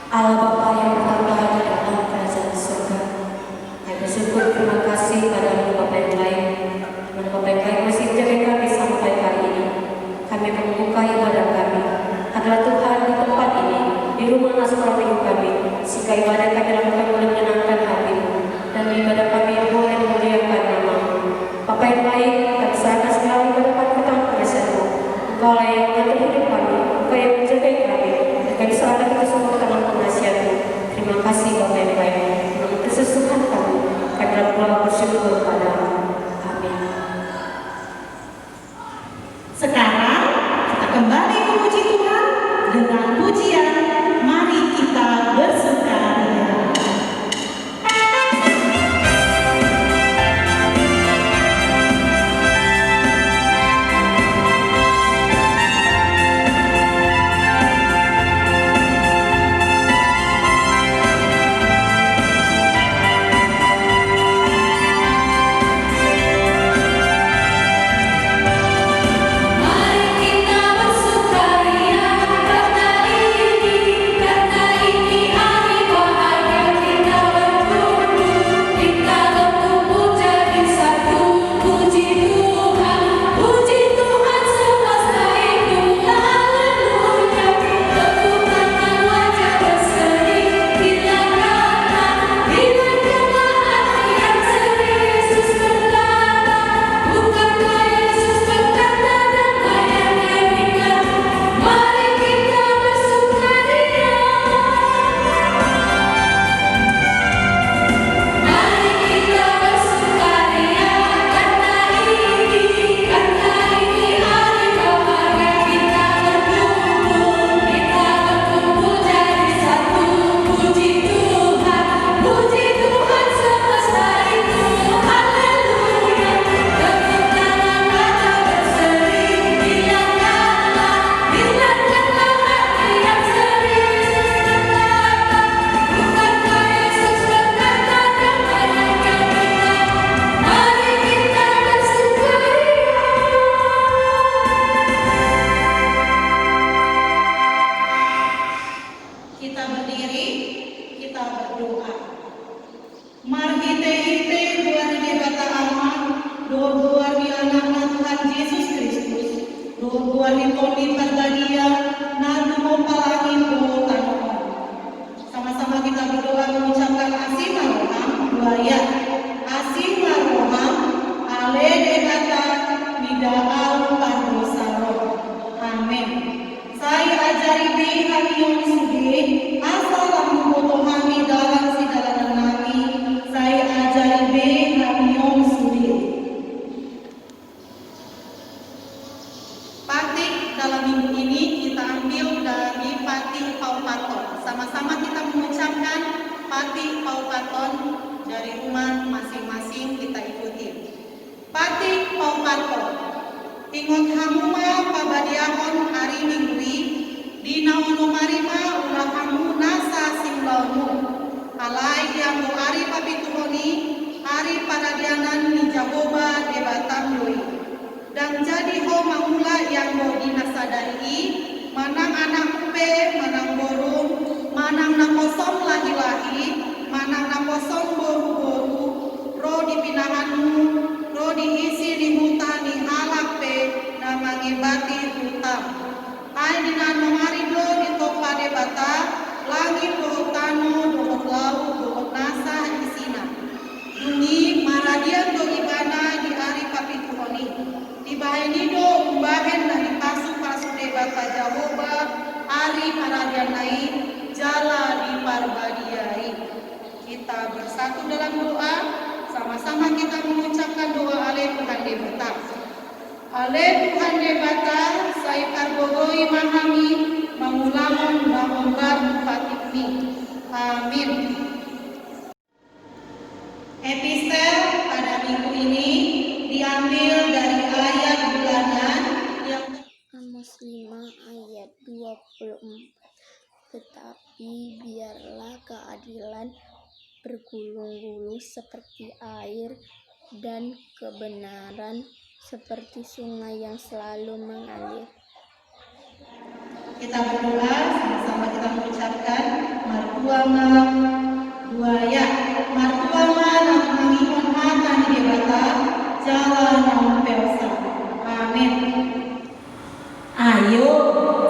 Allah Bapa yang bertambah di dalam kerajaan surga. Kami bersyukur, terima kasih pada Bapa yang baik. Bapa yang baik masih menjaga kami sampai hari ini. Kami membuka ibadah kami adalah Tuhan di tempat ini, di rumah sekolah minggu kami. Jika ibadah kami lakukan boleh menyenangkan hati dan ibadah kami boleh memuliakan nama-Mu. Bapa yang baik, kami serahkan segala ibadah kami ke tangan penasihat-Mu. Engkau lah yang mengatur hidup kami, Engkau yang menjaga kami. Kami serahkan kita semua ke tangan penasihat-Mu. Terima kasih Bapa yang baik. Nama Kristus Tuhan kami, kami dalam doa bersyukur pada-Mu. Amin. Sekarang kita kembali memuji Tuhan dengan pujian Mari Kita Bersukaria. Kita berdiri, kita berdoa. Marhite-hite buat di bata aman, doa di anak Tuhan Yesus Kristus, doa di toni perbadia, nadu palagi doa. Sama-sama kita berdoa mengucapkan asim maroham, buaya, asim maroham, ale degata, midaal pardosaro. Amin. Saya ajari be hamion suge, asal lamu hami dalam sidalanan nami. Saya ajari be hamion suge. Patik dalam minggu ini kita ambil dari Patik Paupaton. Sama-sama kita mengucapkan Patik Paupaton dari rumah masing-masing kita ikuti. Patik Paupaton. Ingot hamuma pabadiahon hari minggu dina ono marima ulah hamu nasa simlaunu alai yang ari papituhoni hari padadianan ni Jahoba debatam doi dan jadi ho mamula yang mo dinasadari manang anak upe manang borong manang nakosom lahi-lahi manang nakosom boru-boru ro dipinahanmu ro diisi di hutan di halak pe namangibati hutan ai dinano marido di topa de bata langit dohot tanu dohot lau dohot nasa isina dungi maradian do ibana di ari papituhoni di baheni do umbahen dari pasu-pasu de bata Jahoba ari maradian lain jala di parbadiai. Kita bersatu dalam doa, sama-sama kita mengucapkan doa ale Tuhan de bata. Ale Tuhan debata, saya karbogoi mahami, mangulamon nahombar fatikni. Amin. Epistel pada minggu ini diambil dari ayat bulanan yang Amos 5 ayat 24. Tetapi biarlah keadilan bergulung-gulung seperti air dan kebenaran seperti sungai yang selalu mengalir. kita berdoa, sama-sama kita mengucapkan mari martuanga buaya martuanga nak mangikon hata di debata jalan yang pelsa. Amin. Ayo,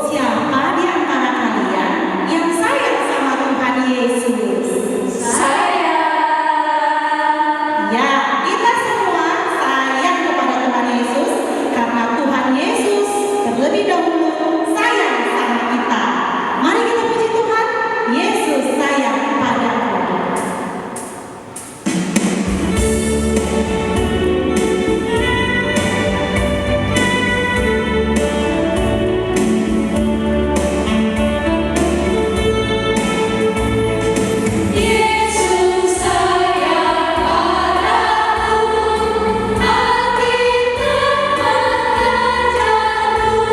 siapa di antara kalian yang sayang sama Tuhan Yesus? Saya. Ya, kita semua sayang kepada Tuhan Yesus karena Tuhan Yesus terlebih dahulu sayang sama kita. Mari kita puji Tuhan, Yesus sayang padaku. Yesus sayang padaku, hati teman jatuh,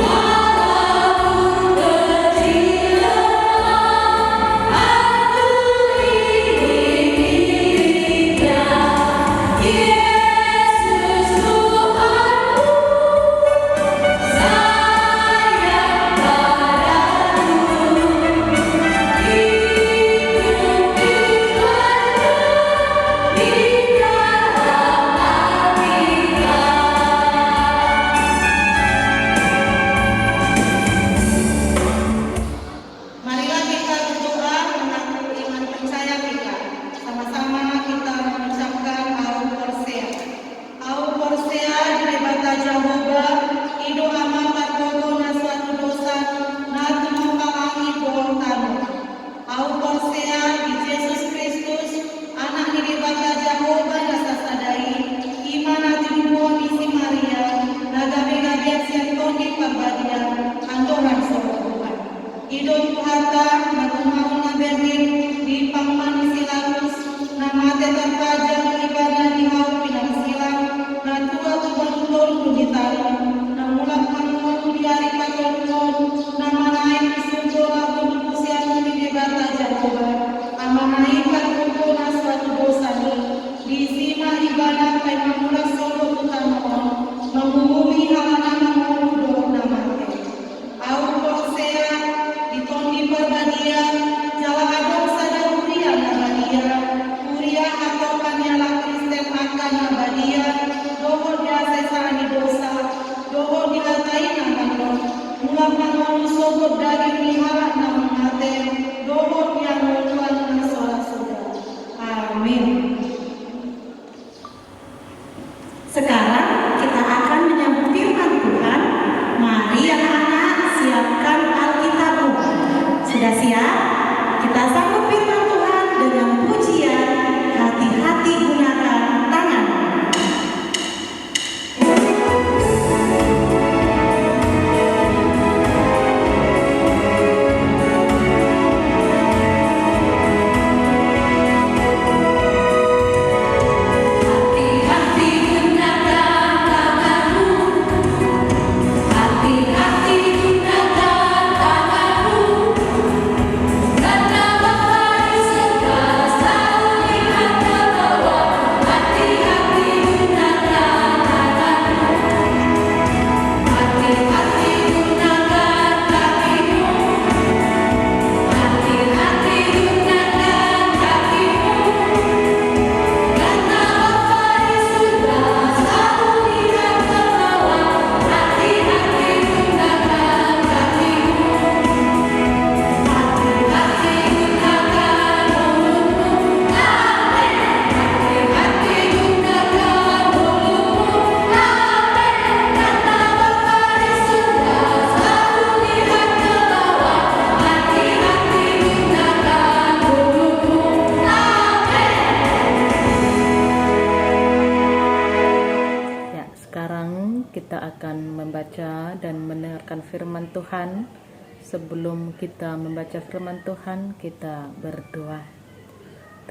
walaupun kecil lemah, aku ingin miliknya. Yesus Tuhanku, sayang padaku, hidup di dalam hatinya. Marilah kita berdoa mengaku iman percaya kita. Sama-sama kita mengucapkan Au Porcea. Au Porcea di debata Jehovah, ido amata koto na suatu dosa, na tumapalangi dootanu. Au Porcea di Yesus Kristus, anak di debata Jehovah na sasadai, iman ati dumo misi Maria, na gabi-gabian siantoni parbadian, andoran soro Tuhan. Idol Tuhata, Matumau na Berlin, di Pangman Silatus, na mate terpaja ibadah di hau pinang silang, na tua tubang tol kujitalo, na mulak mangon di hari patolon, na manaik isujo lagu pusian di debata Jehovah, amanaik patulko na suatu dosa di sima ibadah kay mamulak solo tutanon, menghubungi halaman mamon dok na mate. Au Porcea ditondi perbadia jala adong sada uria na badia uria atau kanyala Kristen akan na badia doho dia sesani dosa doho dilatai na mano mulak manonu sogot dari mihala na mate doho dia noluan na sola suda. Amin. Sekarang kita akan menyambut firman Tuhan. Mari anak-anak siapkan Alkitabmu. Sudah siap? Kita sambut firman Tuhan dengan pujian hati-hati gunakan tangan. Hati-hati gunakan tanganmu, hati-hati gunakan tanganmu, karena Bapa di surga selalu lihat ke bawah. Hati-hati gunakan tanganmu, hati-hati gunakan kakimu, hati-hati gunakan kakimu, karena Bapa di surga selalu lihat ke bawah. Hati-hati gunakan kakimu, hati-hati gunakan mulutmu. Amin. Hati-hati gunakan mulutmu. Amin. Karena Bapa di surga selalu lihat ke bawah. Hati-hati gunakan mulutmu. Amin. Ya, sekarang kita akan membaca dan mendengarkan firman Tuhan. Sebelum kita membaca firman Tuhan, kita berdoa.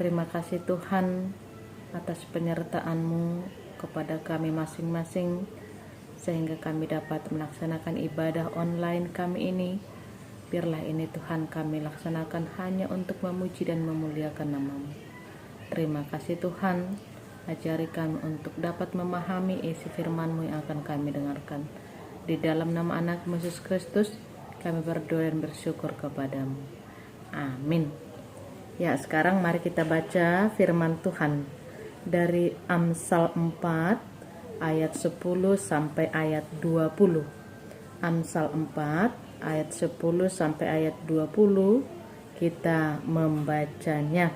Terima kasih Tuhan atas penyertaan-Mu kepada kami masing-masing, sehingga kami dapat melaksanakan ibadah online kami ini. Biarlah ini Tuhan kami laksanakan hanya untuk memuji dan memuliakan nama-Mu. Terima kasih Tuhan, ajari kami untuk dapat memahami isi firman-Mu yang akan kami dengarkan. Di dalam nama anak Yesus Kristus, kami berdoa dan bersyukur kepadamu. Amin. Amin. Ya, sekarang mari kita baca firman Tuhan dari Amsal 4 ayat 10 sampai ayat 20. Amsal 4 ayat 10 sampai ayat 20 kita membacanya.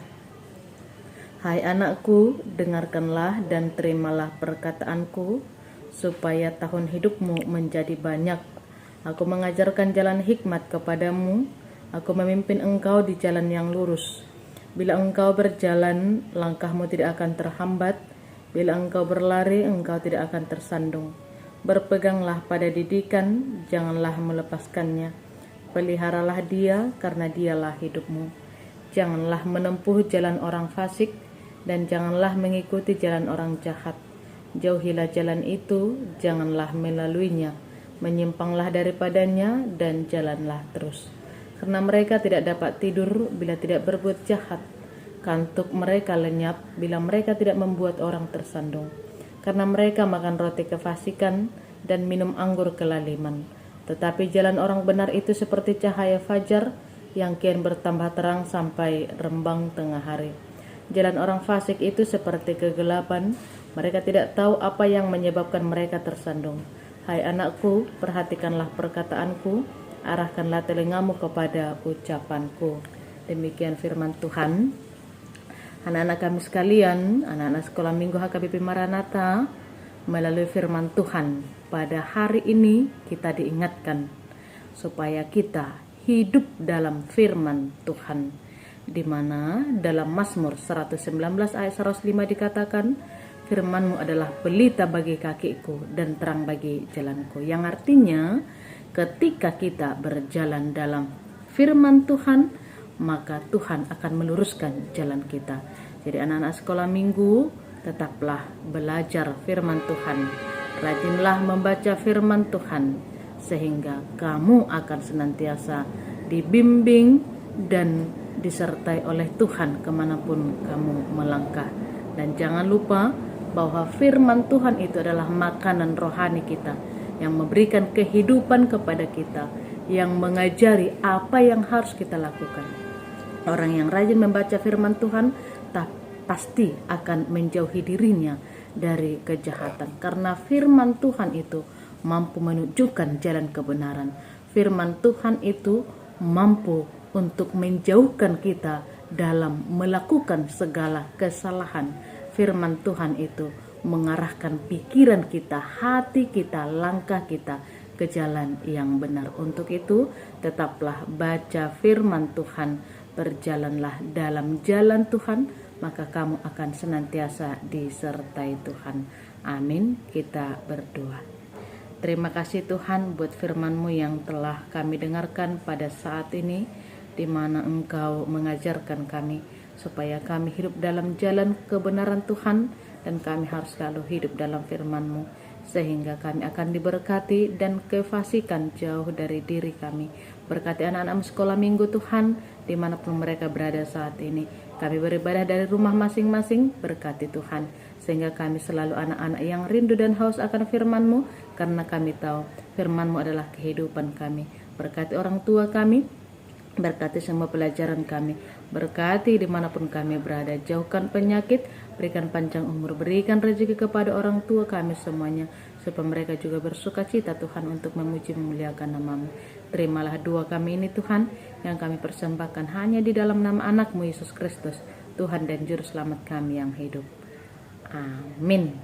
Hai anakku, dengarkanlah dan terimalah perkataanku, supaya tahun hidupmu menjadi banyak. Aku mengajarkan jalan hikmat kepadamu, aku memimpin engkau di jalan yang lurus. Bila engkau berjalan, langkahmu tidak akan terhambat. Bila engkau berlari, engkau tidak akan tersandung. Berpeganglah pada didikan, janganlah melepaskannya. Peliharalah dia, karena dialah hidupmu. Janganlah menempuh jalan orang fasik, dan janganlah mengikuti jalan orang jahat. Jauhilah jalan itu, janganlah melaluinya. Menyimpanglah daripadanya, dan jalanlah terus. Karena mereka tidak dapat tidur bila tidak berbuat jahat. Kantuk mereka lenyap bila mereka tidak membuat orang tersandung. Karena mereka makan roti kefasikan dan minum anggur kelaliman. Tetapi jalan orang benar itu seperti cahaya fajar yang kian bertambah terang sampai rembang tengah hari. Jalan orang fasik itu seperti kegelapan. Mereka tidak tahu apa yang menyebabkan mereka tersandung. Hai anakku, perhatikanlah perkataanku, arahkanlah telingamu kepada ucapanku. Demikian firman Tuhan. Anak-anak kami sekalian, anak-anak sekolah minggu HKBP Maranatha, melalui firman Tuhan pada hari ini kita diingatkan supaya kita hidup dalam firman Tuhan, di mana dalam Mazmur 119 ayat 105 dikatakan, firman-Mu adalah pelita bagi kakiku dan terang bagi jalanku. Yang artinya ketika kita berjalan dalam firman Tuhan, maka Tuhan akan meluruskan jalan kita. Jadi anak-anak sekolah minggu, tetaplah belajar firman Tuhan. Rajinlah membaca firman Tuhan, sehingga kamu akan senantiasa dibimbing dan disertai oleh Tuhan kemanapun kamu melangkah. Dan jangan lupa bahwa firman Tuhan itu adalah makanan rohani kita, yang memberikan kehidupan kepada kita, yang mengajari apa yang harus kita lakukan. Orang yang rajin membaca firman Tuhan pasti akan menjauhi dirinya dari kejahatan, karena firman Tuhan itu mampu menunjukkan jalan kebenaran. Firman Tuhan itu mampu untuk menjauhkan kita dalam melakukan segala kesalahan. Firman Tuhan itu mengarahkan pikiran kita, hati kita, langkah kita ke jalan yang benar. Untuk itu, tetaplah baca firman Tuhan, berjalanlah dalam jalan Tuhan, maka kamu akan senantiasa disertai Tuhan. Amin. Kita berdoa. Terima kasih Tuhan buat firman-Mu yang telah kami dengarkan pada saat ini, di mana Engkau mengajarkan kami supaya kami hidup dalam jalan kebenaran Tuhan, dan kami harus selalu hidup dalam firman-Mu, sehingga kami akan diberkati dan kefasikan jauh dari diri kami. Berkati anak-anak sekolah minggu Tuhan, dimanapun mereka berada saat ini. Kami beribadah dari rumah masing-masing, berkati Tuhan, sehingga kami selalu anak-anak yang rindu dan haus akan firman-Mu, karena kami tahu firman-Mu adalah kehidupan kami. Berkati orang tua kami, berkati semua pelajaran kami, berkati dimanapun kami berada, jauhkan penyakit, berikan panjang umur, berikan rezeki kepada orang tua kami semuanya, supaya mereka juga bersuka cita Tuhan untuk memuji memuliakan nama-Mu. Terimalah doa kami ini Tuhan, yang kami persembahkan hanya di dalam nama anak-Mu Yesus Kristus, Tuhan dan Juru Selamat kami yang hidup. Amin.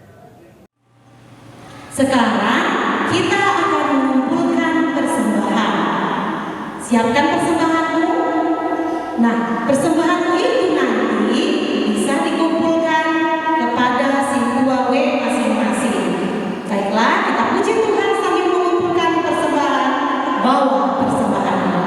Sekarang kita akan mengumpulkan persembahan. Siapkan persembahanmu. Nah, persembahanmu itu nanti bisa dikumpulkan kepada si 2W masing-masing. Baiklah, kita puji Tuhan sambil mengumpulkan persembahan. Bawa persembahanmu.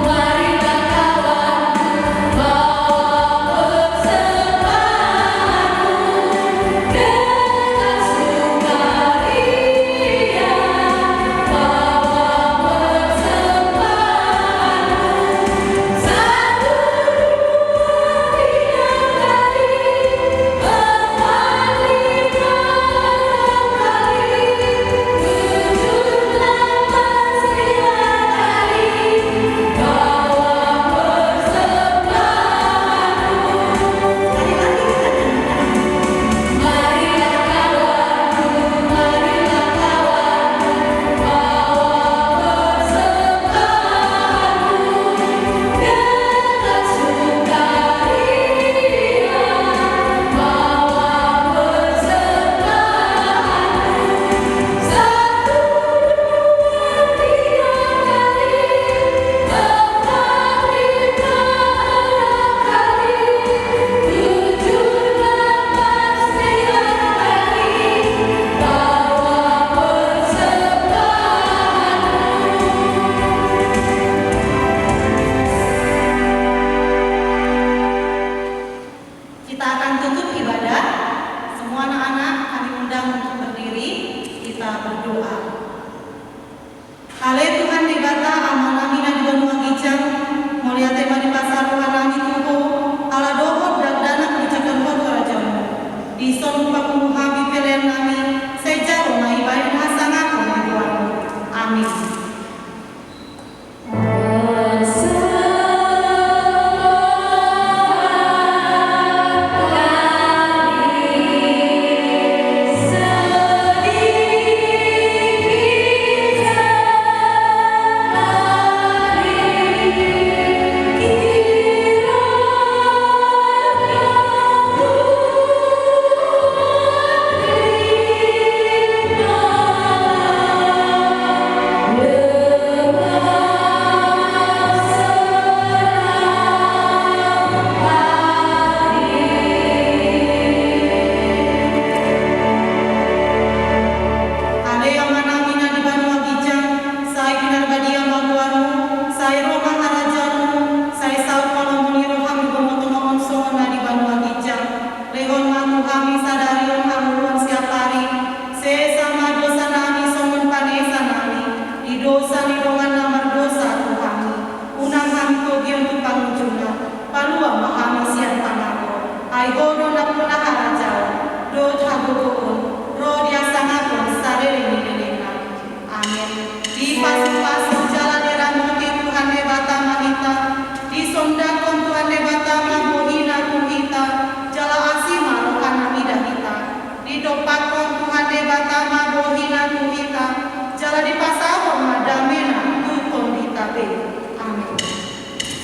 Mari kawan,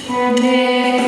Amin.